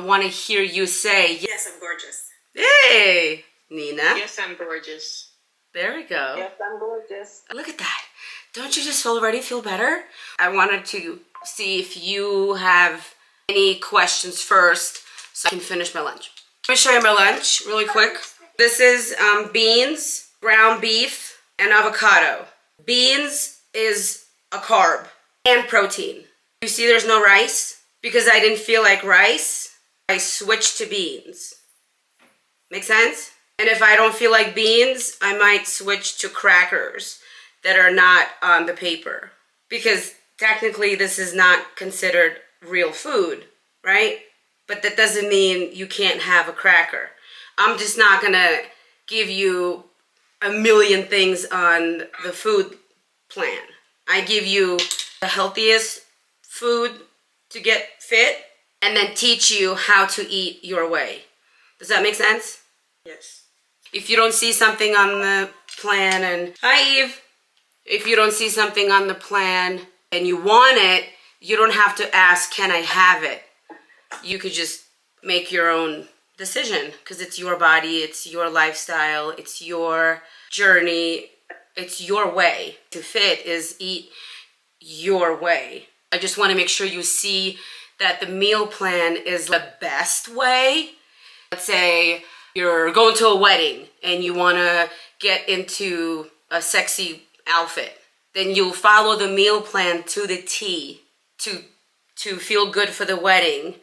I want to hear you say, yes, I'm gorgeous. Hey, Nina. Yes, I'm gorgeous. There we go. Yes, I'm gorgeous. Look at that. Don't you just already feel better? I wanted to see if you have any questions first so I can finish my lunch. Let me show you my lunch really quick. This is beans, ground beef, and avocado. Beans is a carb and protein. You see there's no rice? Because I didn't feel like rice, I switched to beans. Make sense? And if I don't feel like beans, I might switch to crackers that are not on the paper. Because technically this is not considered real food, right? But that doesn't mean you can't have a cracker. I'm just not gonna give you a million things on the food plan. I give you the healthiest food to get fit and then teach you how to eat your way. Does that make sense? Yes. If you don't see something on the plan and, hi Eve. If you don't see something on the plan and you want it, you don't have to ask, can I have it? You could just make your own decision because it's your body, it's your lifestyle, it's your journey, it's your way. To fit is eat your way. I just want to make sure you see that the meal plan is the best way. Let's say you're going to a wedding and you want to get into a sexy outfit. Then you'll follow the meal plan to the T to feel good for the wedding.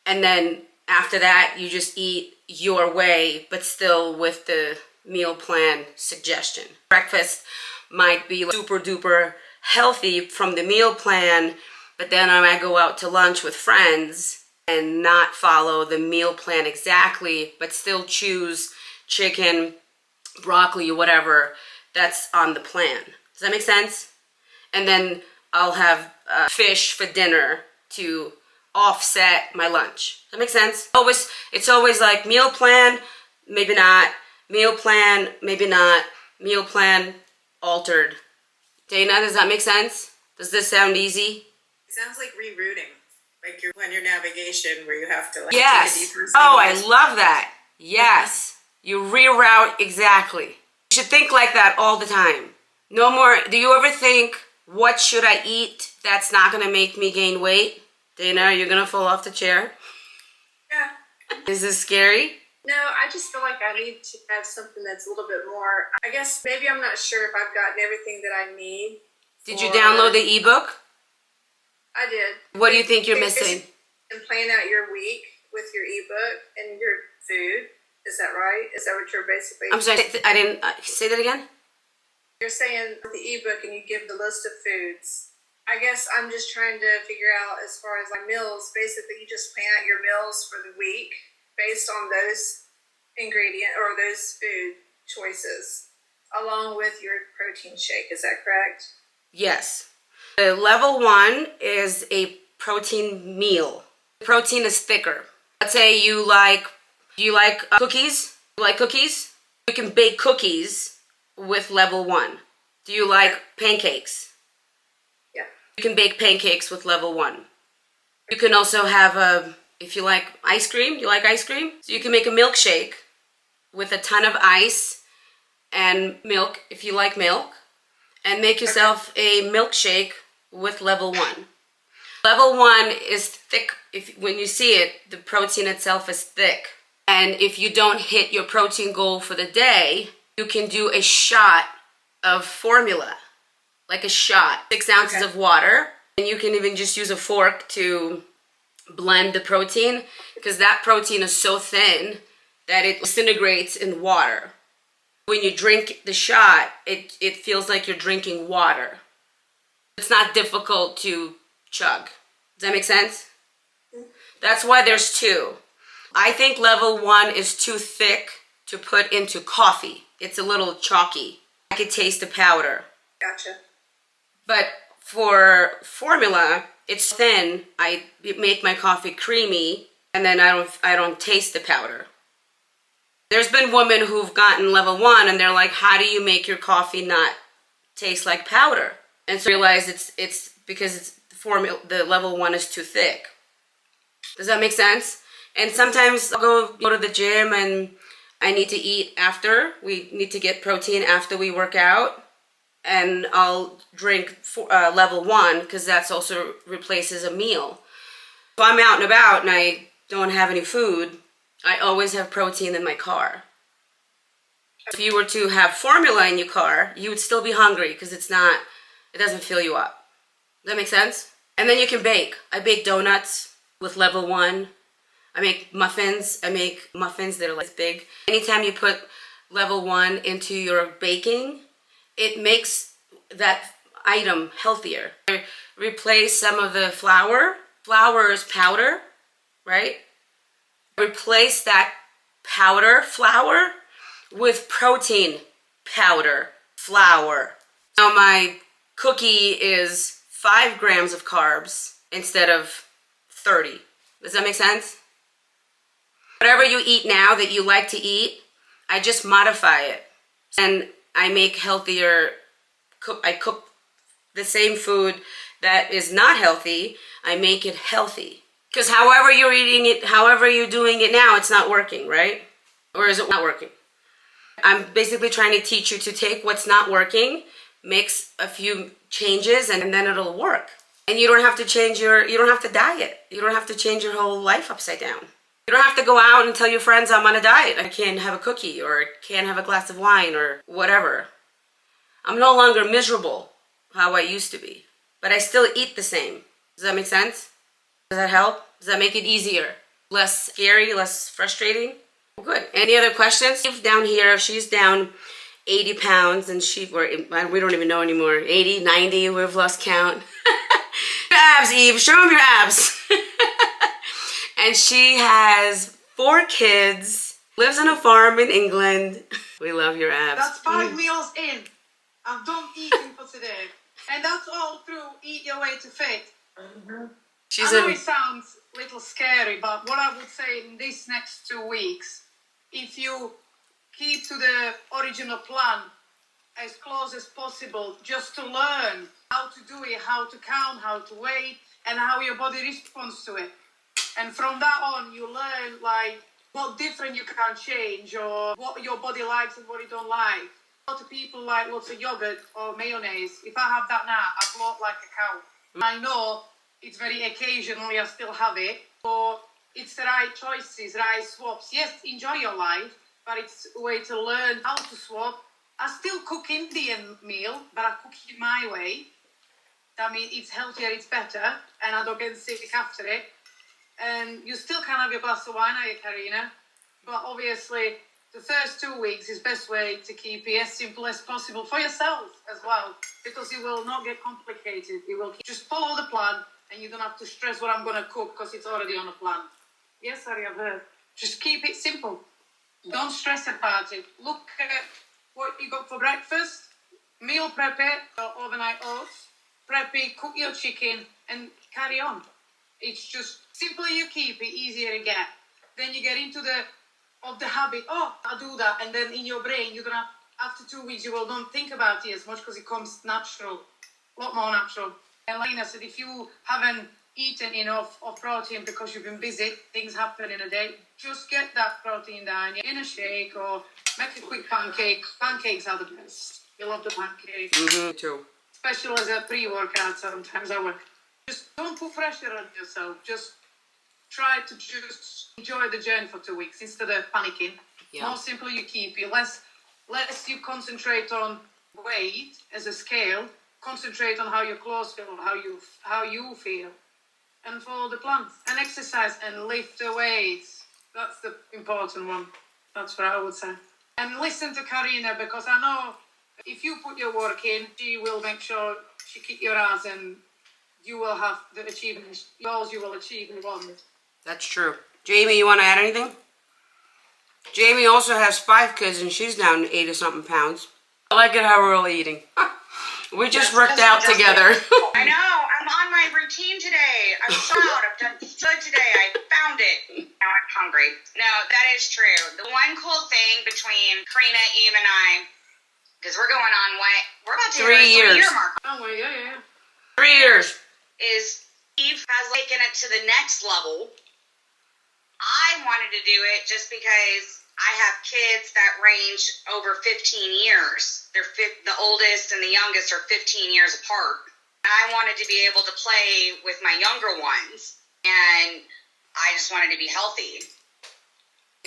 And then after that, you just eat your way, but still with the meal plan suggestion. Breakfast might be super duper healthy from the meal plan, but then I might go out to lunch with friends and not follow the meal plan exactly, but still choose chicken, broccoli, whatever that's on the plan. Does that make sense? And then I'll have fish for dinner to offset my lunch. Does that make sense? It's always like meal plan, maybe not. Meal plan, maybe not. Meal plan altered. Dana, does that make sense? Does this sound easy? It sounds like rerouting, like when your navigation where you have to like yes. take a deeper Oh, I love that. Yes. You reroute exactly. You should think like that all the time. No more. Do you ever think, what should I eat that's not going to make me gain weight? Dana, are you going to fall off the chair? Yeah. Is this scary? No, I just feel like I need to have something that's a little bit more, I guess maybe I'm not sure if I've gotten everything that I need. Did you download the ebook? I did. What do you think you're missing? And plan out your week with your ebook and your food. Is that right? Is that what you're basically... I'm sorry, I didn't... say that again? You're saying the ebook and you give the list of foods. I guess I'm just trying to figure out as far as my meals. Basically, you just plan out your meals for the week based on those ingredient or those food choices, along with your protein shake. Is that correct? Yes. The level 1 is a protein meal. Protein is thicker. Let's say you like cookies. You like cookies? You can bake cookies with level 1. Do you like pancakes? Yeah. You can bake pancakes with level 1. You can also have if you like ice cream, you like ice cream? So you can make a milkshake with a ton of ice and milk, if you like milk, and make yourself a milkshake with level 1. Level 1 is thick. When you see it, the protein itself is thick. And if you don't hit your protein goal for the day, you can do a shot of formula, like a shot, 6 ounces of water. And you can even just use a fork to blend the protein because that protein is so thin that it disintegrates in water. When you drink the shot, it feels like you're drinking water. It's not difficult to chug. Does that make sense? That's why there's 2. I think level 1 is too thick to put into coffee. It's a little chalky. I could taste the powder. Gotcha. But for formula, it's thin. I make my coffee creamy, and then I don't taste the powder. There's been women who've gotten level 1, and they're like, how do you make your coffee not taste like powder? And so realize it's because the level 1 is too thick. Does that make sense? And sometimes I'll go to the gym and I need to eat after. We need to get protein after we work out. And I'll drink level 1 because that's also replaces a meal. If I'm out and about and I don't have any food, I always have protein in my car. If you were to have formula in your car, you would still be hungry because it doesn't fill you up. Does that make sense? And then you can bake. I bake donuts with level 1. I make muffins. I make muffins that are like big. Anytime you put level 1 into your baking, it makes that item healthier. Replace some of the flour. Flour is powder, right? Replace that powder flour with protein powder flour. Now my cookie is 5 grams of carbs instead of 30. Does that make sense? Whatever you eat now that you like to eat, I just modify it. And I make healthier, I cook the same food that is not healthy, I make it healthy. Because however you're eating it, however you're doing it now, it's not working, right? Or is it not working? I'm basically trying to teach you to take what's not working, mix a few changes, and then it'll work. And you don't have to you don't have to diet. You don't have to change your whole life upside down. You don't have to go out and tell your friends I'm on a diet. I can't have a cookie or can't have a glass of wine or whatever. I'm no longer miserable how I used to be, but I still eat the same. Does that make sense? Does that help? Does that make it easier? Less scary, less frustrating? Good. Any other questions? Down here, she's down 80 pounds and we don't even know anymore. 80, 90, we've lost count. Abs, Eve, show them your abs. And she has 4 kids, lives on a farm in England. We love your abs. That's 5 meals in. I'm done eating for today. And that's all through Eat Your Way to Fit. Mm-hmm. I know it sounds a little scary, but what I would say in these next 2 weeks, if you keep to the original plan as close as possible, just to learn how to do it, how to count, how to weigh, and how your body responds to it. And from that on, you learn like what different you can change or what your body likes and what you don't like. A lot of people like lots of yogurt or mayonnaise. If I have that now, I bloat like a cow. I know it's very occasionally I still have it. So it's the right choices, right swaps. Yes, enjoy your life, but it's a way to learn how to swap. I still cook Indian meal, but I cook it my way. That means it's healthier, it's better, and I don't get sick after it. And you still can have your glass of wine, are you, Karina? But obviously, the first 2 weeks is best way to keep it as simple as possible for yourself as well, because it will not get complicated. It will just follow the plan, and you don't have to stress what I'm going to cook because it's already on a plan. Yes, sorry, I've heard. Just keep it simple. Don't stress about it. Look at what you got for breakfast. Meal prep it, or overnight oats. Prep it, cook your chicken, and carry on. It's just simpler you keep it, easier you get. Then you get into the habit. Oh, I do that, and then in your brain you're gonna. After 2 weeks, you will not think about it as much because it comes natural, a lot more natural. And like I said, if you haven't eaten enough of protein because you've been busy, things happen in a day. Just get that protein down in a shake or make a quick pancake. Pancakes are the best. You love the pancake. Mm-hmm, too. Especially as a pre-workout, sometimes I work. Just don't put pressure on yourself. Just try to just enjoy the journey for 2 weeks instead of panicking. Yeah. More simple you keep it. Less you concentrate on weight as a scale. Concentrate on how your clothes feel, how you feel, and follow the plan. And exercise and lift the weights. That's the important one. That's what I would say. And listen to Karina, because I know if you put your work in, she will make sure she kick your ass and you will have the achievements, goals you will achieve in one. That's true. Jamie, you want to add anything? Jamie also has 5 kids and she's down 80-something pounds. I like it how we're all eating. We just worked out together. I know. I'm on my routine today. I'm so out. I've done good today. I found it. Now I'm hungry. No, that is true. The one cool thing between Karina, Eve, and I, because we're going on we're about to 3 years. 3 year mark. Oh, yeah. 3 years. Is Eve has taken it to the next level. I wanted to do it just because I have kids that range over 15 years. The oldest and the youngest are 15 years apart. I wanted to be able to play with my younger ones, and I just wanted to be healthy.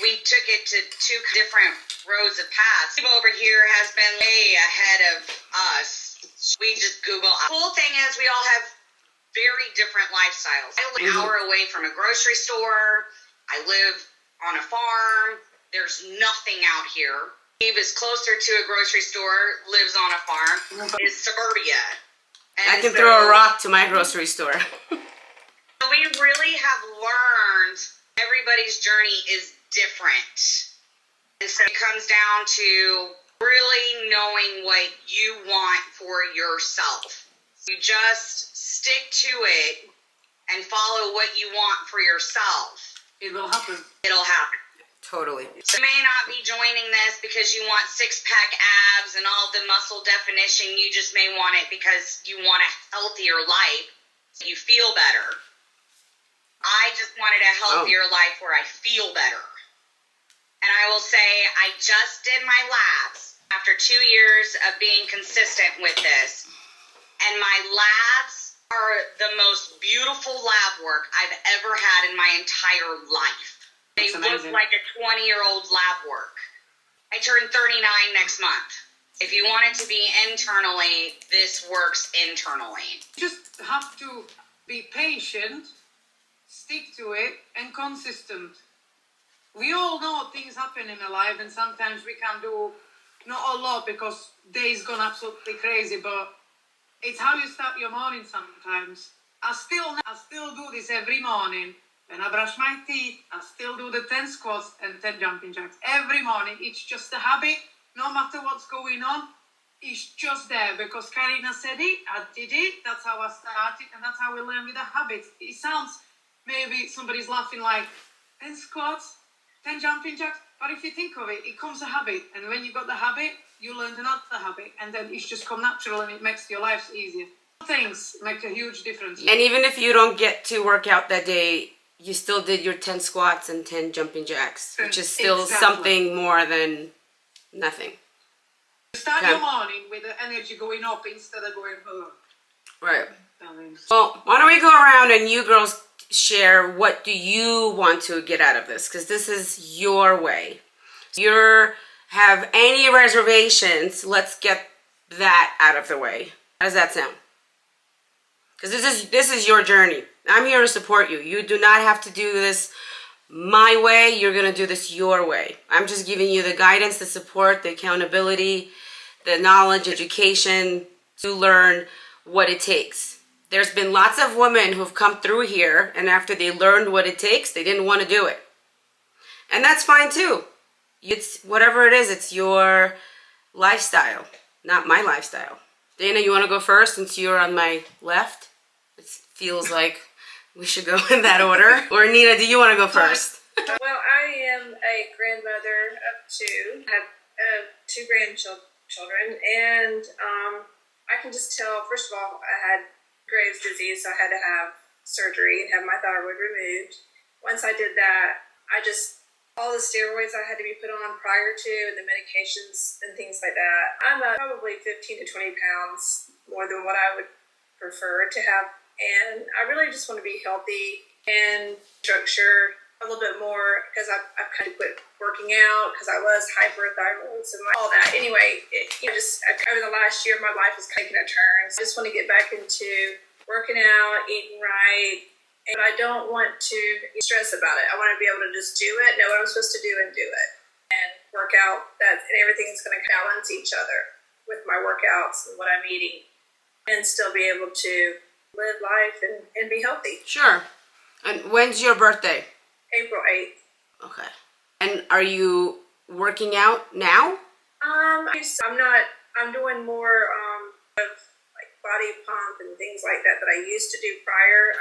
We took it to 2 different roads of paths. Steve over here has been way ahead of us. We just Google. The cool thing is we all have very different lifestyles. I live an hour away from a grocery store. I live on a farm. There's nothing out here. Steve is closer to a grocery store, lives on a farm. It's suburbia. And I can throw a rock to my grocery store. We really have learned everybody's journey is different. And so it comes down to really knowing what you want for yourself. You just stick to it and follow what you want for yourself. It will happen. It'll happen. Totally. So you may not be joining this because you want six-pack abs and all the muscle definition. You just may want it because you want a healthier life. So you feel better. I just wanted a healthier life where I feel better. And I will say I just did my labs after 2 years of being consistent with this. And my labs are the most beautiful lab work I've ever had in my entire life. They look like a 20-year-old lab work. I turn 39 next month. If you want it to be internally, this works internally. Just have to be patient, stick to it, and consistent. We all know things happen in our life, and sometimes we can do not a lot because days gone absolutely crazy, but it's how you start your morning sometimes. I still do this every morning. When I brush my teeth, I still do the 10 squats and 10 jumping jacks. Every morning, it's just a habit. No matter what's going on, it's just there. Because Karina said it, I did it, that's how I started, and that's how we learn with the habits. It sounds, maybe somebody's laughing like, 10 squats, 10 jumping jacks. But if you think of it, it comes a habit. And when you got the habit, you learn another habit. And then it's just come natural and it makes your life easier. Things make a huge difference. And even if you don't get to work out that day, you still did your 10 squats and 10 jumping jacks, which is still something more than nothing. Start your morning with the energy going up instead of going lower. Right. Well, why don't we go around and you girls share what do you want to get out of this? Because this is your way. If you have any reservations, let's get that out of the way. How does that sound? Because this is your journey. I'm here to support you. You do not have to do this my way. You're going to do this your way. I'm just giving you the guidance, the support, the accountability, the knowledge, education to learn what it takes. There's been lots of women who've come through here, and after they learned what it takes, they didn't want to do it. And that's fine too. It's whatever it is, it's your lifestyle, not my lifestyle. Dana, you want to go first since you're on my left? It feels like we should go in that order. Or Nina, do you want to go first? Well, I am a grandmother of 2. I have 2 grandchildren, and I can just tell, first of all, I had Graves' disease, so I had to have surgery and have my thyroid removed. Once I did that, all the steroids I had to be put on prior to, and the medications and things like that. I'm probably 15 to 20 pounds more than what I would prefer to have. And I really just want to be healthy and structure a little bit more because I've kind of quit working out because I was hyperthyroid and all that. Anyway, over the last year, my life has taken a turn. So I just want to get back into working out, eating right. But I don't want to stress about it. I want to be able to just do it, know what I'm supposed to do, and do it. And work out that, and everything's going to balance each other with my workouts and what I'm eating, and still be able to live life and be healthy. Sure. And when's your birthday? April 8th. Okay. And are you working out now? I'm doing more of like body pump and things like that I used to do prior.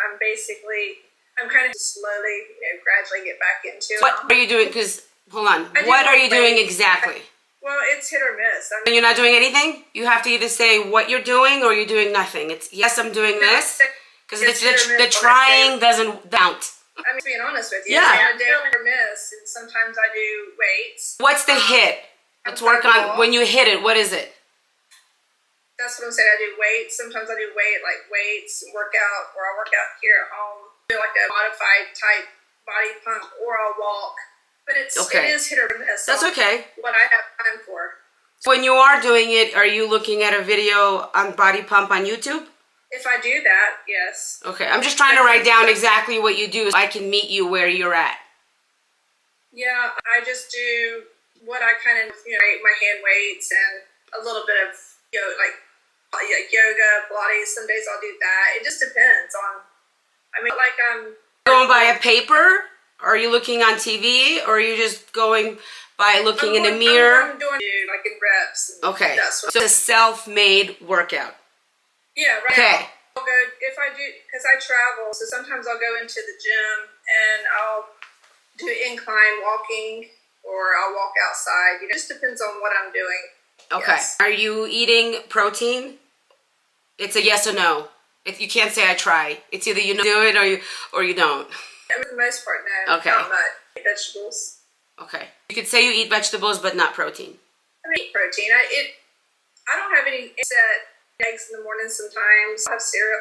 I'm kind of slowly, gradually get back into it. What are you doing? Because, hold on. What are you doing exactly? Well, it's hit or miss. And you're not doing anything? You have to either say what you're doing or you're doing nothing. It's, yes, I'm doing this. Because the trying doesn't count. I'm just being honest with you. Yeah. It's hit or miss. sometimes I do weights. What's the hit? Let's work on, when you hit it, what is it? That's what I'm saying. I do weights. Sometimes I do weights, workout, or I work out here at home. Do like a modified type body pump, or I'll walk. But it is hit or miss. That's okay. What I have time for. When you are doing it, are you looking at a video on body pump on YouTube? If I do that, yes. Okay, I'm just trying to write down exactly what you do so I can meet you where you're at. Yeah, I just do what I kind of, my hand weights and a little bit of, like yoga, Pilates. Some days I'll do that. It just depends on, like I'm... Going by a paper? Or are you looking on TV? Or are you just going by looking in the mirror? I'm doing like in reps. Okay, so it's a self-made workout. Yeah, right. Okay. I'll go, if I do, because I travel, so sometimes I'll go into the gym and I'll do incline walking, or I'll walk outside. It just depends on what I'm doing. Okay. Yes. Are you eating protein? It's a yes or no. You can't say I try. It's either you do it or you don't. For the most part, no. Okay. Not much. Vegetables. Okay. You could say you eat vegetables, but not protein. I eat protein. I don't have any eggs in the morning sometimes. I have cereal.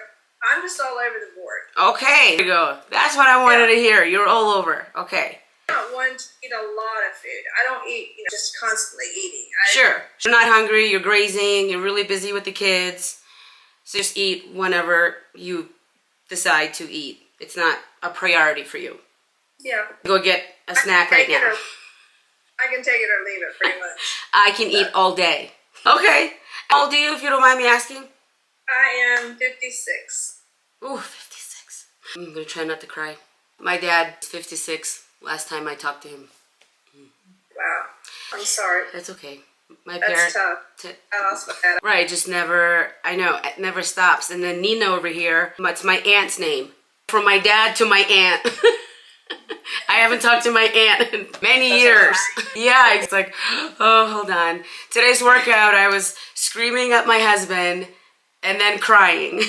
I'm just all over the board. Okay. There you go. That's what I wanted to hear. You're all over. Okay. I don't want to eat a lot of food. I don't eat, just constantly eating. Sure. You're not hungry. You're grazing. You're really busy with the kids. So just eat whenever you decide to eat. It's not a priority for you. Yeah. Go get a snack right now. I can take it or leave it, pretty much. I can eat all day. Okay. How old are you, if you don't mind me asking? I am 56. Ooh, 56. I'm going to try not to cry. My dad is 56. Last time I talked to him. Wow. I'm sorry. That's okay. That's tough. I lost my dad. Right, just never, I know, it never stops. And then Nina over here, it's my aunt's name. From my dad to my aunt. I haven't talked to my aunt in many years. Yeah, it's like, oh, hold on. Today's workout, I was screaming at my husband and then crying.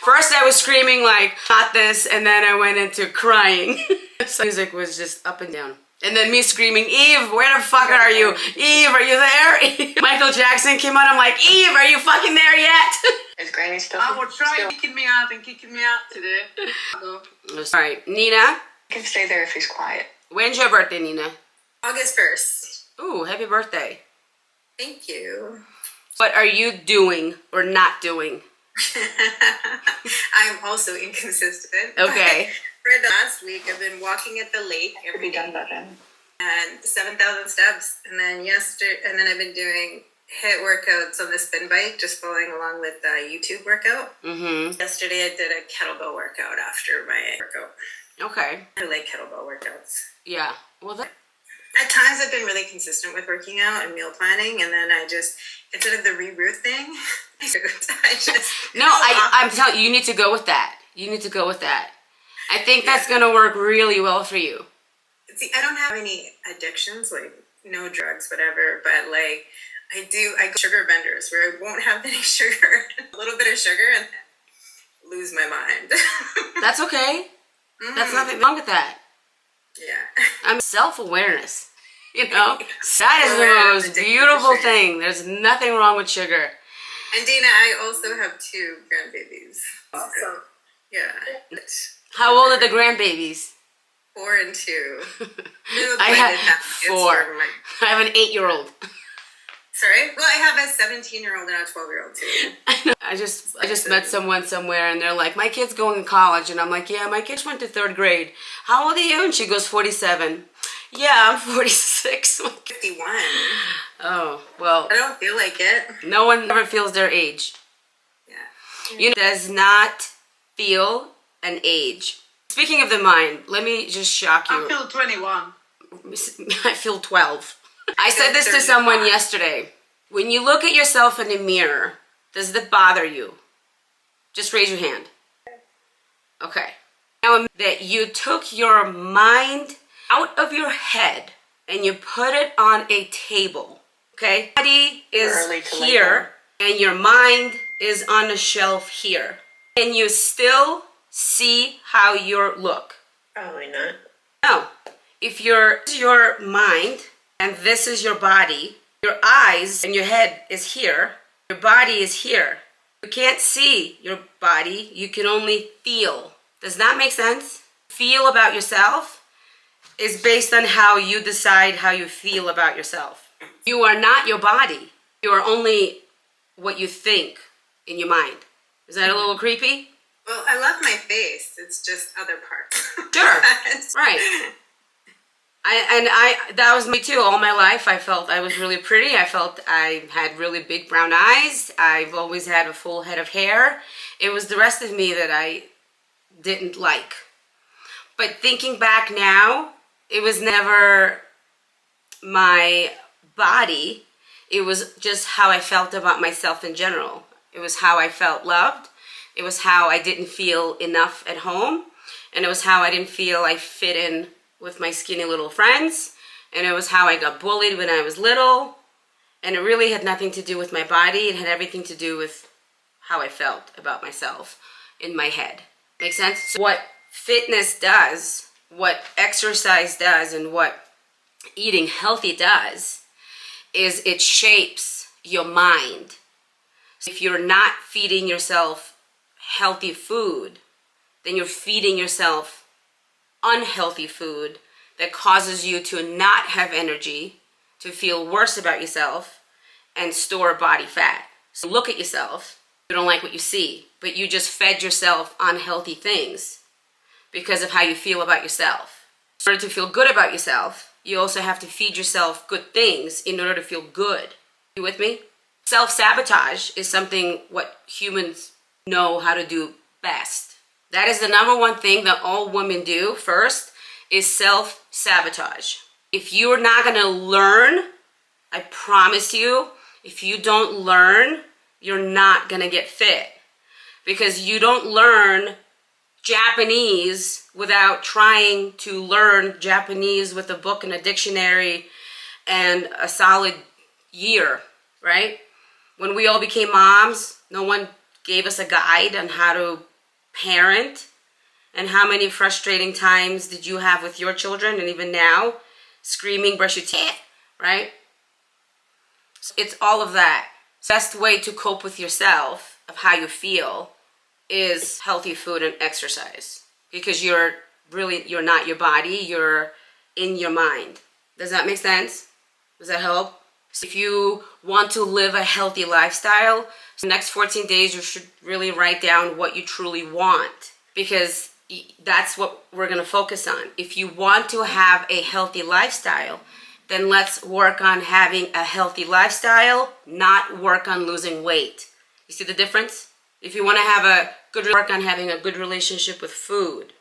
First I was screaming like, not this, and then I went into crying. So music was just up and down. And then me screaming, Eve, where the fuck are you? Eve, are you there? Michael Jackson came on, I'm like, Eve, are you fucking there yet? Is Granny still? I will try kicking me out today. All right, Nina. You can stay there if he's quiet. When's your birthday, Nina? August 1st. Ooh, happy birthday. Thank you. What are you doing or not doing? I'm also inconsistent. Okay. For the last week, I've been walking at the lake every day and 7,000 steps. And then I've been doing HIIT workouts on the spin bike, just following along with the YouTube workout. Mm-hmm. Yesterday, I did a kettlebell workout after my workout. Okay. I like kettlebell workouts. Yeah. Well, At times, I've been really consistent with working out and meal planning, and then I just, instead of the reroute thing, I'm telling you, you need to go with that. You need to go with that. I think that's going to work really well for you. See, I don't have any addictions, like no drugs, whatever, but like I go sugar benders where I won't have any sugar, a little bit of sugar, and then lose my mind. That's okay. That's nothing wrong with that. Yeah. I'm self-awareness. That is the most beautiful thing. There's nothing wrong with sugar. And Dana, I also have 2 grandbabies. Awesome. Yeah. How old are the grandbabies? 4 and 2. I have 4. I have an 8-year-old. Sorry? Well, I have a 17-year-old and a 12-year-old too. I know. I just met someone somewhere and they're like, my kid's going to college. And I'm like, yeah, my kid went to 3rd grade. How old are you? And she goes, 47. Yeah, I'm 46. 51. Oh, well. I don't feel like it. No one ever feels their age. Yeah. Does not feel an age. Speaking of the mind, let me just shock you. I feel 21. I feel 12. I said this to someone yesterday. When you look at yourself in the mirror, does it bother you? Just raise your hand. Okay. Now that you took your mind out of your head and you put it on a table. Okay? Body is here and your mind is on a shelf here. Can you still see how you look? Probably not. No. If your mind and this is your body, your eyes and your head is here, your body is here. You can't see your body, you can only feel. Does that make sense? Feel about yourself is based on how you decide how you feel about yourself. You are not your body. You are only what you think in your mind. Is that a little creepy? Well, I love my face. It's just other parts. Sure. Right. That was me too. All my life, I felt I was really pretty. I felt I had really big brown eyes. I've always had a full head of hair. It was the rest of me that I didn't like. But thinking back now, it was never my body. It was just how I felt about myself in general. It was how I felt loved. It was how I didn't feel enough at home. And it was how I didn't feel I fit in with my skinny little friends. And it was how I got bullied when I was little. And it really had nothing to do with my body. It had everything to do with how I felt about myself in my head. Make sense? So what fitness does, what exercise does, and what eating healthy does is it shapes your mind. So if you're not feeding yourself healthy food, then you're feeding yourself unhealthy food that causes you to not have energy, to feel worse about yourself, and store body fat. So look at yourself. You don't like what you see, but you just fed yourself unhealthy things because of how you feel about yourself. In order to feel good about yourself, you also have to feed yourself good things in order to feel good. You with me? Self-sabotage is something what humans know how to do best. That is the number one thing that all women do first is self-sabotage. If you're not going to learn, I promise you, if you don't learn, you're not going to get fit. Because you don't learn Japanese without trying to learn Japanese with a book and a dictionary and a solid year, right? When we all became moms, no one gave us a guide on how to parent. And how many frustrating times did you have with your children, and even now, screaming, brush your teeth, right? So it's all of that. Best way to cope with yourself, of how you feel, is healthy food and exercise. Because you're not your body, you're in your mind. Does that make sense? Does that help? So if you want to live a healthy lifestyle, the next 14 days you should really write down what you truly want. Because that's what we're going to focus on. If you want to have a healthy lifestyle, then let's work on having a healthy lifestyle, not work on losing weight. You see the difference? If you want to have a good work on having a good relationship with food.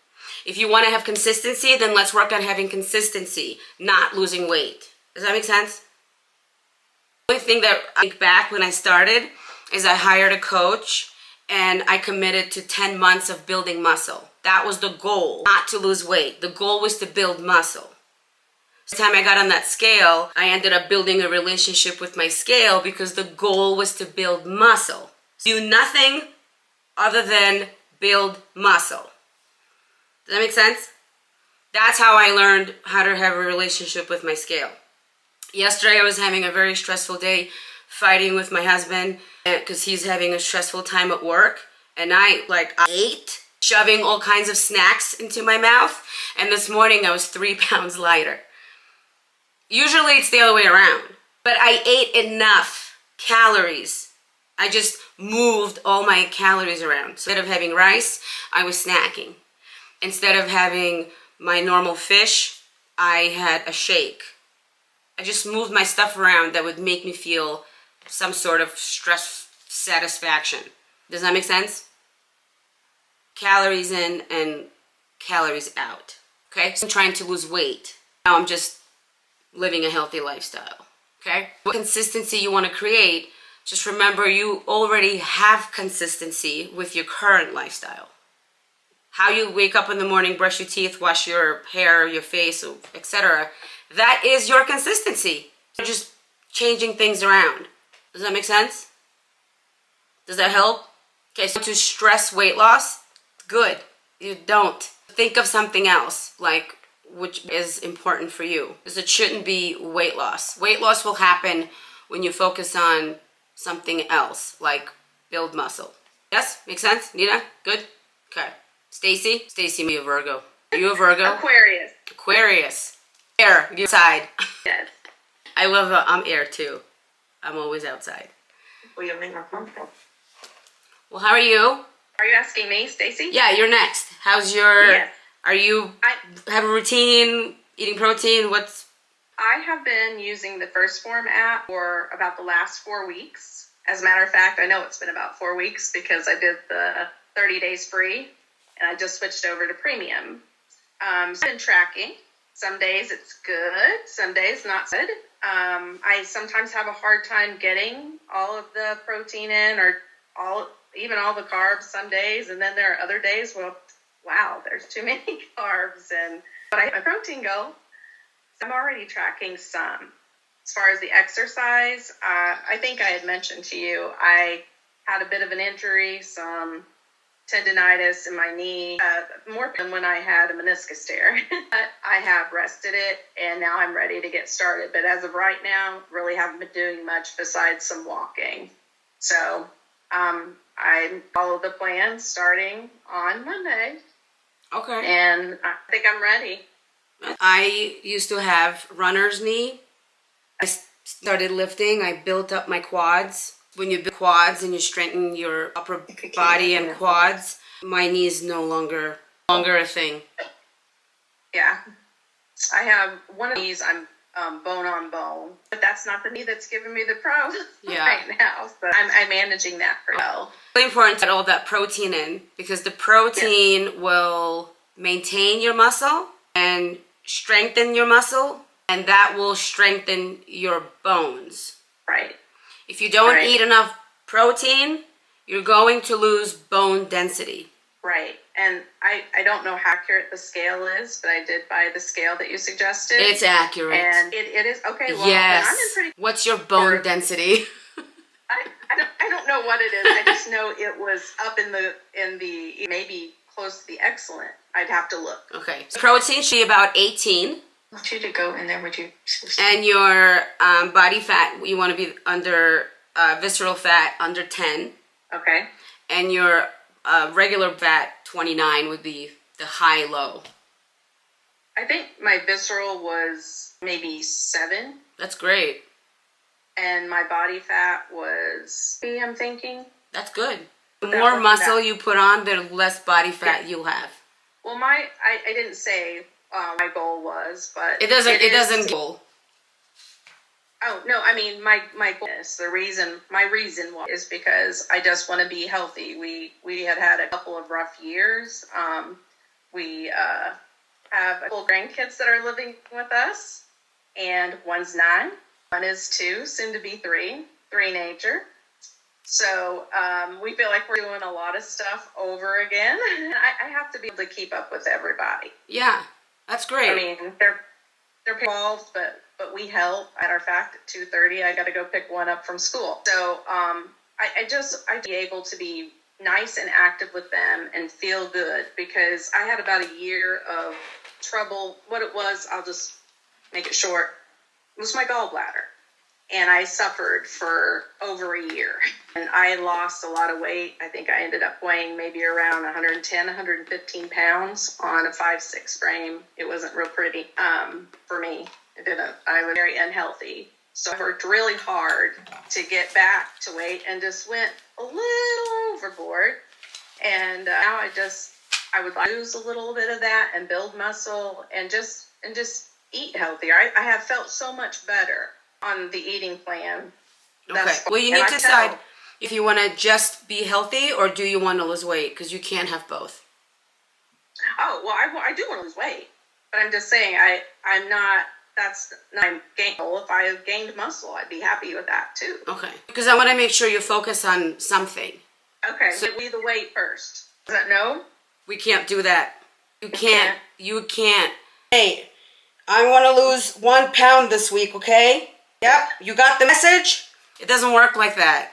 If you want to have consistency, then let's work on having consistency, not losing weight. Does that make sense? The only thing that I think back when I started is I hired a coach and I committed to 10 months of building muscle. That was the goal, not to lose weight. The goal was to build muscle. The time I got on that scale, I ended up building a relationship with my scale because the goal was to build muscle. Do nothing other than build muscle. Does that make sense? That's how I learned how to have a relationship with my scale. Yesterday I was having a very stressful day fighting with my husband because he's having a stressful time at work. And I ate, shoving all kinds of snacks into my mouth. And this morning I was 3 pounds lighter. Usually it's the other way around. But I ate enough calories. I just moved all my calories around. So instead of having rice, I was snacking. Instead of having my normal fish, I had a shake. I just moved my stuff around that would make me feel some sort of stress satisfaction. Does that make sense? Calories in and calories out. Okay? So I'm trying to lose weight. Now I'm just living a healthy lifestyle. Okay? What consistency you want to create, just remember you already have consistency with your current lifestyle. How you wake up in the morning, brush your teeth, wash your hair, your face, etc. That is your consistency. You're just changing things around. Does that make sense? Does that help? Okay, so to stress weight loss, good. You don't. Think of something else. Like, which is important for you. Because it shouldn't be weight loss. Weight loss will happen when you focus on something else, like build muscle. Yes? Make sense? Nina? Good? Okay. Stacy? Stacy, me a Virgo. Are you a Virgo? Aquarius. Aquarius. Air, you outside. Yes. I love, I'm air too. I'm always outside. Well, how are you? Are you asking me, Stacy? Yeah, you're next. How's your, Yes. are you, have a routine, eating protein? I have been using the First Form app for about the last 4 weeks. As a matter of fact, I know it's been about 4 weeks because I did the 30 days free and I just switched over to premium. So I've been tracking. Some days it's good, some days not good. I sometimes have a hard time getting all of the protein in or even all the carbs some days. And then there are other days, well, wow, there's too many carbs. But I have a protein goal. I'm already tracking some. As far as the exercise, I think I had mentioned to you, I had a bit of an injury, some tendinitis in my knee, more than when I had a meniscus tear. But I have rested it, and now I'm ready to get started. But as of right now, really haven't been doing much besides some walking. So I follow the plan starting on Monday. Okay. And I think I'm ready. I used to have runner's knee. I started lifting. I built up my quads. When you build quads and you strengthen your upper body and quads, my knee is no longer a thing. Yeah. I have one of these, I'm bone on bone, but that's not the knee that's giving me the problem right now. But I'm managing that pretty well. It's really important to get all that protein in because the protein will maintain your muscle and strengthen your muscle, and that will strengthen your bones. Right. If you don't eat enough protein, you're going to lose bone density. Right. And I don't know how accurate the scale is, but I did buy the scale that you suggested. It's accurate. And it is. Okay, well, yes. I'm in pretty... What's your bone density? I don't know what it is. I just know it was up in the maybe close to the excellent. I'd have to look. Okay. So protein should be about 18. I want you to go in there. Would you? And your body fat, you want to be under visceral fat under 10. Okay. And your regular fat 29 would be the high-low. I think my visceral was maybe 7. That's great. And my body fat was 3, I'm thinking. That's good. The more muscle you put on, the less body fat you'll have. Well, I didn't say my goal was, but it doesn't goal. Oh no, I mean my goal is my reason is because I just want to be healthy. We had a couple of rough years. We have a couple grandkids that are living with us, and one's 9, one is 2, soon to be 3 nature. So we feel like we're doing a lot of stuff over again. I have to be able to keep up with everybody. Yeah, that's great. I mean, they're involved, but we help. At our fact, at 2:30, I got to go pick one up from school. So I be able to be nice and active with them and feel good because I had about a year of trouble. What it was, I'll just make it short. It was my gallbladder. And I suffered for over a year. And I lost a lot of weight. I think I ended up weighing maybe around 110, 115 pounds on a 5'6" frame. It wasn't real pretty for me. I was very unhealthy. So I worked really hard to get back to weight and just went a little overboard. And now I would like to lose a little bit of that and build muscle and just eat healthier. I have felt so much better on the eating plan. Okay. Well, you need to decide if you want to just be healthy or do you want to lose weight, because you can't have both. Oh, well, I do want to lose weight, but I'm just saying I'm not. That's not my goal. If I gained muscle, I'd be happy with that too. Okay. Because I want to make sure you focus on something. Okay. So we the weight first. Is that no? We can't do that. You can't. You can't. Hey, I want to lose 1 pound this week. Okay. Yep, you got the message? It doesn't work like that.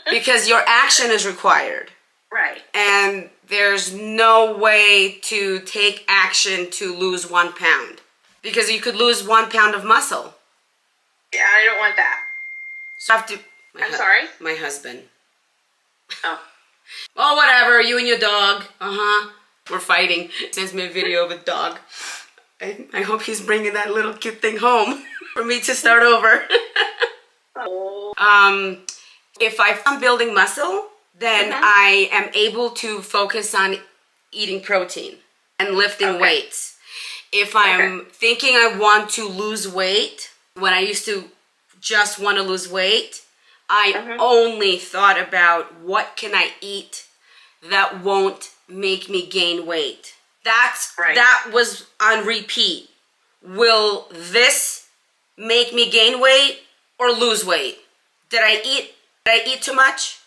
Because your action is required. Right. And there's no way to take action to lose 1 pound because you could lose 1 pound of muscle. Yeah, I don't want that. So I have to. I'm sorry? My husband. Oh. Oh, whatever. You and your dog. We're fighting. Sends me a video of a dog. I hope he's bringing that little cute thing home for me to start over. If I'm building muscle, then I am able to focus on eating protein and lifting weights. If I'm thinking I want to lose weight, when I used to just want to lose weight, I only thought about what can I eat that won't make me gain weight. That was on repeat. Will this make me gain weight or lose weight? Did I eat too much?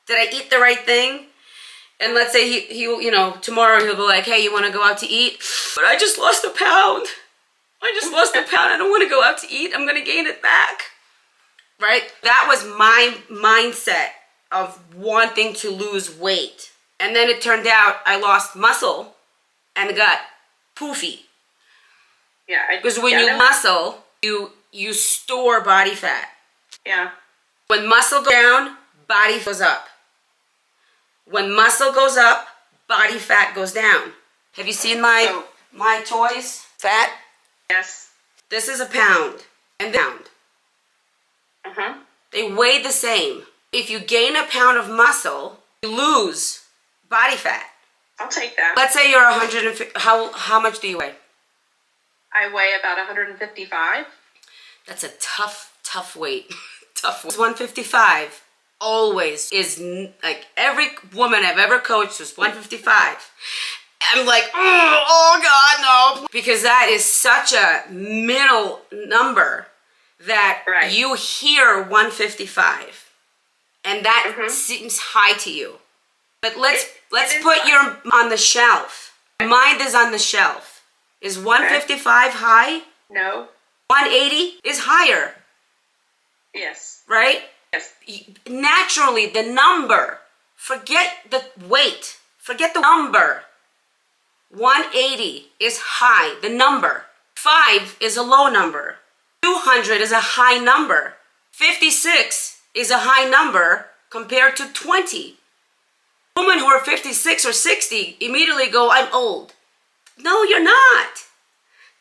Did I eat the right thing? And let's say he you know, tomorrow he'll be like, hey, you want to go out to eat? But I just lost a pound. I just lost a pound. I don't want to go out to eat. I'm going to gain it back. Right? That was my mindset of wanting to lose weight. And then it turned out I lost muscle and got poofy. Yeah. Because when you muscle, you store body fat. Yeah. When muscle goes down, body goes up. When muscle goes up, body fat goes down. Have you seen my toys? Fat? Yes. This is a pound and pound. They weigh the same. If you gain a pound of muscle, you lose body fat. I'll take that. Let's say you're 150. How much do you weigh? I weigh about 155. That's a tough weight. Tough. 155 always is like every woman I've ever coached was 155. I'm like, oh God, no. Because that is such a middle number that you hear 155. And that seems high to you. But let's put your on the shelf. Mine is on the shelf. Is 155 high? No. 180 is higher. Yes. Right? Yes. Naturally, the number, forget the weight, forget the number. 180 is high, the number. 5 is a low number. 200 is a high number. 56 is a high number compared to 20. Women who are 56 or 60 immediately go, I'm old. No, you're not.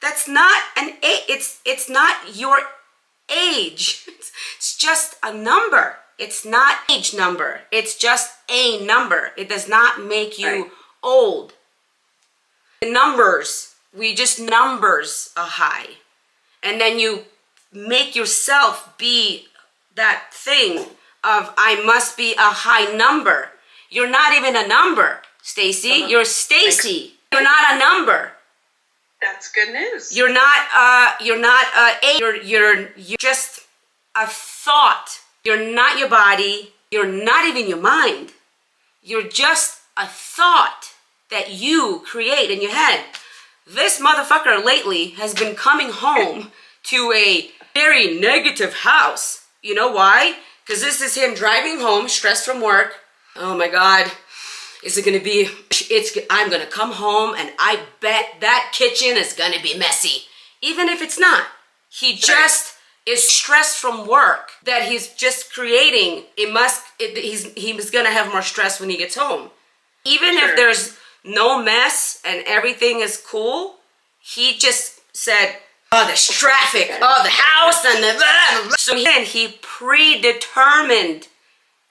That's not it's not your age. It's just a number. It's not age number. It's just a number. It does not make you old. The numbers, numbers are high. And then you make yourself be that thing of I must be a high number. You're not even a number, Stacy. You're Stacy. You're not a number. That's good news. You're just a thought. You're not your body. You're not even your mind. You're just a thought that you create in your head. This motherfucker lately has been coming home to a very negative house. You know why? Because this is him driving home, stressed from work. Oh my God. Is it going to be, I'm going to come home and I bet that kitchen is going to be messy. Even if it's not. He just is stressed from work that he's just creating. He's going to have more stress when he gets home. Even if there's no mess and everything is cool, he just said, oh, there's traffic, oh, the house and the blah, blah. So he predetermined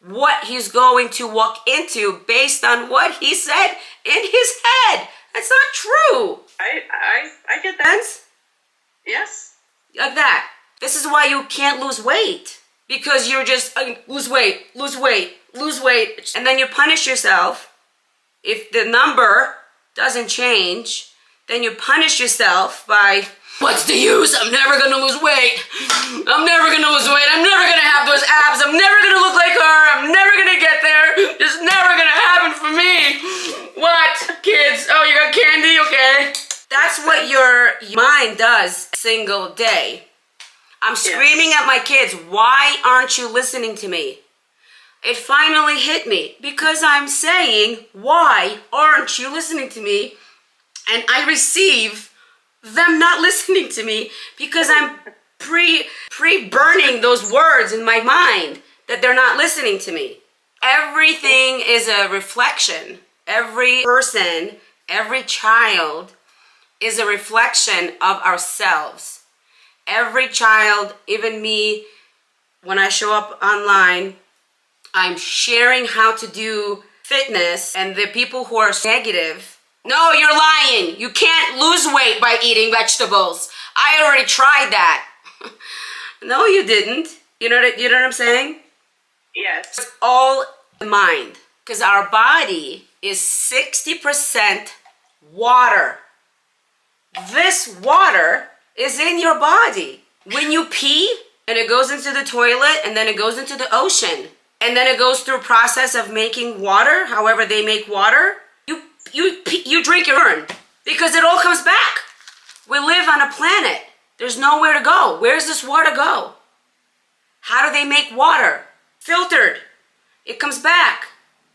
what he's going to walk into based on what he said in his head. That's not true. I get that. Yes. Like that. This is why you can't lose weight. Because you're just, lose weight. And then you punish yourself. If the number doesn't change, then you punish yourself by, what's the use? I'm never going to lose weight. I'm never going to lose weight. I'm never going to have those abs. I'm never going to look like her. I'm never going to get there. It's never going to happen for me. What, kids? Oh, you got candy? Okay. That's what your mind does single day. I'm screaming at my kids, why aren't you listening to me? It finally hit me because I'm saying, why aren't you listening to me? And I receive them not listening to me because I'm pre-burning those words in my mind that they're not listening to me. Everything is a reflection. Every person, every child is a reflection of ourselves. Every child, even me, when I show up online, I'm sharing how to do fitness, and the people who are negative, no, you're lying. You can't lose weight by eating vegetables. I already tried that. No, you didn't. You know what I'm saying? Yes. It's all the mind, because our body is 60% water. This water is in your body. When you pee, and it goes into the toilet, and then it goes into the ocean, and then it goes through a process of making water, however they make water, you drink your urine, because it all comes back. We live on a planet. There's nowhere to go. Where's this water go? How do they make water? Filtered. It comes back.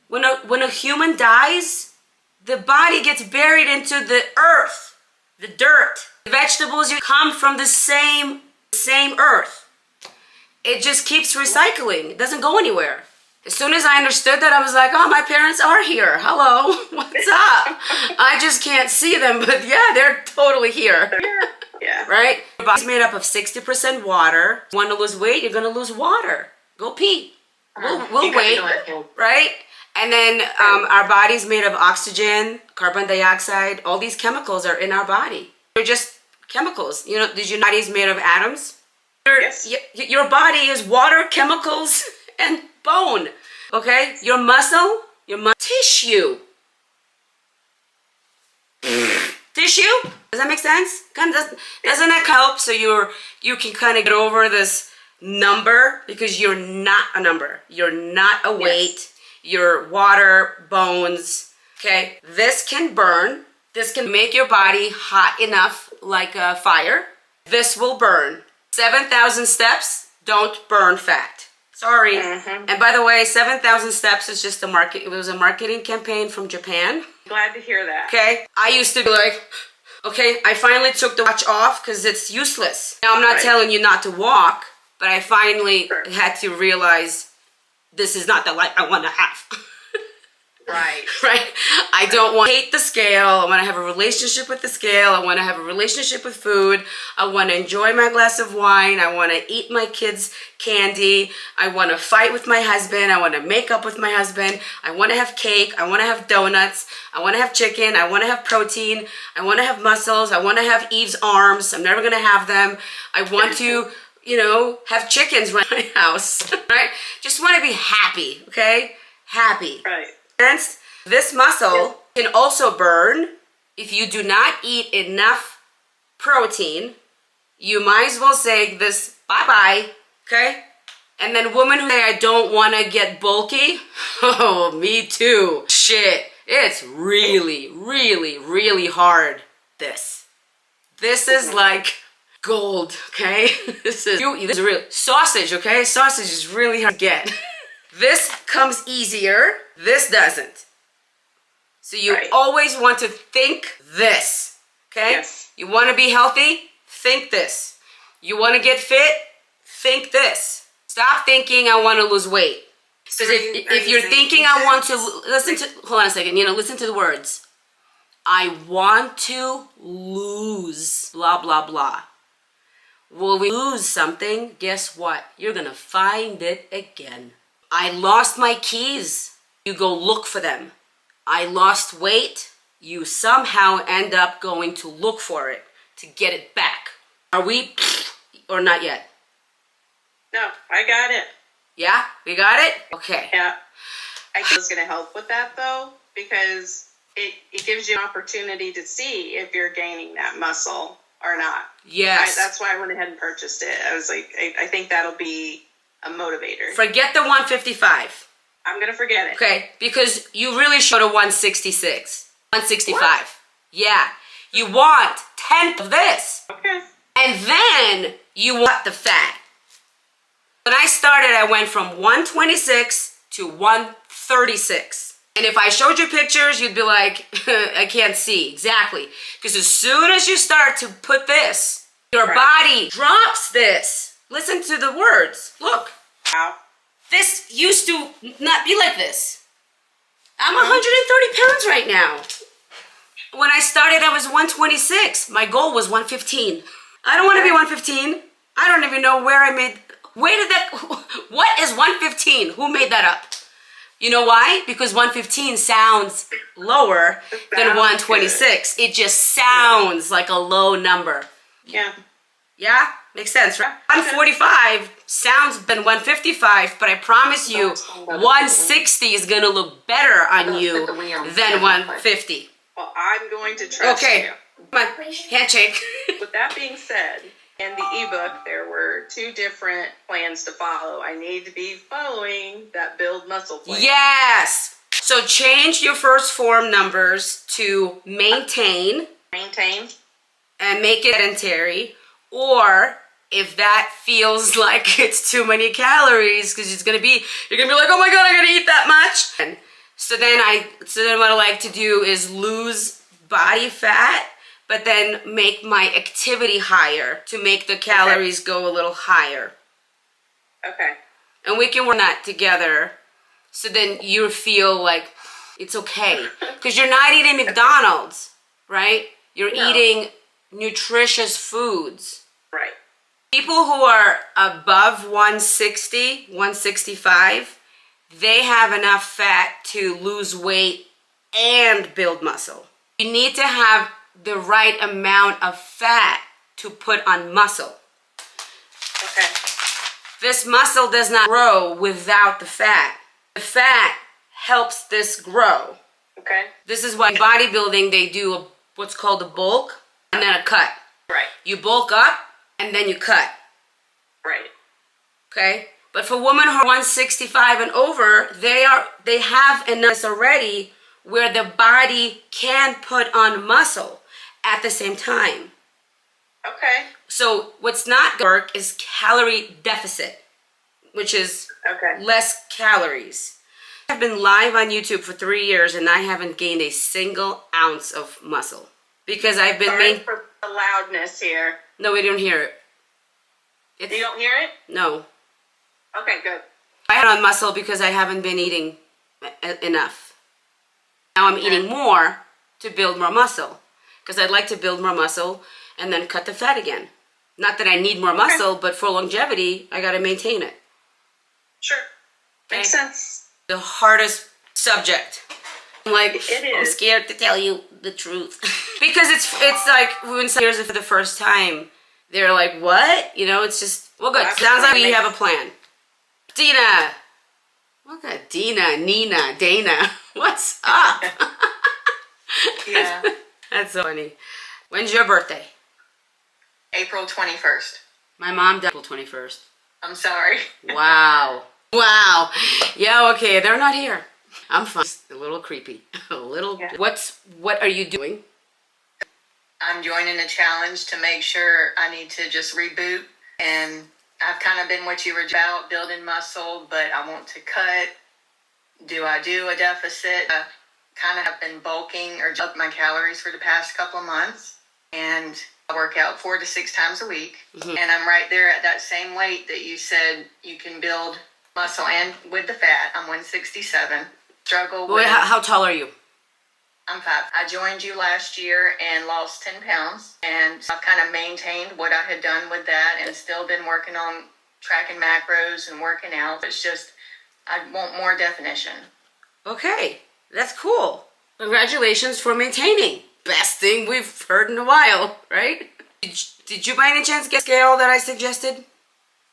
When a human dies, the body gets buried into the earth, the dirt. The vegetables come from the same earth. It just keeps recycling. It doesn't go anywhere. As soon as I understood that, I was like, oh, my parents are here. Hello, what's up? I just can't see them, but yeah, they're totally here. Yeah. Right? Your body's made up of 60% water. You want to lose weight, you're going to lose water. Go pee. We'll wait, right? And then our body's made of oxygen, carbon dioxide. All these chemicals are in our body. They're just chemicals. You know, did your body's made of atoms? Yes. Your body is water, chemicals, and bone. Okay? Your muscle, tissue. Tissue? Does that make sense? Doesn't that help so you can kind of get over this number, because you're not a number. You're not a weight. Yes. You're water, bones. Okay? This can burn. This can make your body hot enough like a fire. This will burn. 7,000 steps don't burn fat. Sorry. Mm-hmm. And by the way, 7,000 steps is just it was a marketing campaign from Japan. Glad to hear that. Okay? I used to be like, okay, I finally took the watch off because it's useless. Now, I'm not telling you not to walk, but I finally had to realize this is not the life I want to have. Right. Right? I don't want to hate the scale. I want to have a relationship with the scale. I want to have a relationship with food. I want to enjoy my glass of wine. I want to eat my kids' candy. I want to fight with my husband. I want to make up with my husband. I want to have cake. I want to have donuts. I want to have chicken. I want to have protein. I want to have muscles. I want to have Eve's arms. I'm never going to have them. I want to, have chickens around my house. Right? Just want to be happy. Okay? Happy. Right. This muscle can also burn if you do not eat enough protein. You might as well say this bye-bye, okay? And then women who say, I don't want to get bulky. Oh, me too. Shit, it's really, really, really hard, this. This is like gold, okay? This is real. Sausage, okay? Sausage is really hard to get. This comes easier. This doesn't. So you always want to think this. Okay? Yes. You want to be healthy? Think this. You want to get fit? Think this. Stop thinking I want to lose weight. Because if you're thinking I want to hold on a second, listen to the words. I want to lose blah blah blah. Will we lose something? Guess what? You're gonna find it again. I lost my keys. You go look for them. I lost weight. You somehow end up going to look for it to get it back. Are we or not yet? No, I got it. Yeah? We got it? Okay. Yeah. I think it's going to help with that, though, because it gives you an opportunity to see if you're gaining that muscle or not. Yes. That's why I went ahead and purchased it. I was like, I think that'll be a motivator. Forget the 155. I'm going to forget it. Okay, because you really showed a 166. 165. What? Yeah. You want 10 of this. Okay. And then you want the fat. When I started, I went from 126 to 136. And if I showed you pictures, you'd be like, I can't see. Exactly. Because as soon as you start to put this, your body drops this. Listen to the words. Look. Wow. This used to not be like this. I'm 130 pounds right now. When I started, I was 126. My goal was 115. I don't want to be 115. I don't even know where what is 115? Who made that up? You know why? Because 115 sounds lower than 126. It just sounds like a low number. Yeah. Yeah? Makes sense, right? 145 sounds than 155, but I promise you 160 is going to look better on you than 150. Well, I'm going to trust Okay. you. Come on. Handshake. With that being said, in the ebook, there were 2 different plans to follow. I need to be following that build muscle plan. Yes. So change your first form numbers to maintain. Maintain. And make it sedentary. Or if that feels like it's too many calories, because you're gonna be like, oh my god, I gotta eat that much. And so then what I like to do is lose body fat, but then make my activity higher to make the calories go a little higher. Okay. And we can work that together, so then you feel like it's okay, because you're not eating McDonald's, right? You're eating nutritious foods. Right. People who are above 160, 165, they have enough fat to lose weight and build muscle. You need to have the right amount of fat to put on muscle. Okay. This muscle does not grow without the fat. The fat helps this grow. Okay. This is why in bodybuilding they do what's called a bulk and then a cut. Right. You bulk up and then you cut. Right. Okay? But for women who are 165 and over, they have enough already where the body can put on muscle at the same time. Okay. So what's not gonna work is calorie deficit, which is less calories. I've been live on YouTube for 3 years and I haven't gained a single ounce of muscle because I've been Sorry for the loudness here. No, we don't hear it. You don't hear it? No. Okay, good. I had on muscle because I haven't been eating enough. Now I'm eating more to build more muscle because I'd like to build more muscle and then cut the fat again. Not that I need more muscle, but for longevity, I got to maintain it. Sure. Makes sense. The hardest subject. I'm like, I'm is. scared to tell you the truth. Because it's like when someone hears it for the first time, they're like, what? You know, it's just, well, good. Sounds like we have a plan. Dina. Look at Dina, Nina, Dana. What's up? Yeah. That's so funny. When's your birthday? April 21st. My mom died April 21st. I'm sorry. Wow. Wow. Yeah, okay. They're not here. I'm fine. Just a little creepy. A little. Yeah. What are you doing? I'm joining a challenge to make sure I need to just reboot. And I've kind of been what you were about, building muscle, but I want to cut. Do I do a deficit? I kind of have been bulking or up my calories for the past couple of months. And I work out 4 to 6 times a week. Mm-hmm. And I'm right there at that same weight that you said you can build muscle and with the fat. I'm 167. Struggle with... Wait, how tall are you? I'm 5. I joined you last year and lost 10 pounds. And I've kind of maintained what I had done with that and still been working on tracking macros and working out. It's just, I want more definition. Okay, that's cool. Congratulations for maintaining. Best thing we've heard in a while, right? Did you by any chance get the scale that I suggested?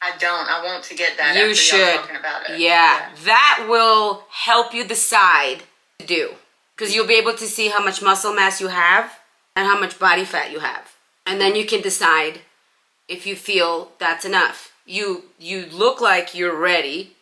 I don't. I want to get that. You after should. y'all talking about it. Yeah, that will help you decide to do. Because you'll be able to see how much muscle mass you have and how much body fat you have. And then you can decide if you feel that's enough. You look like you're ready.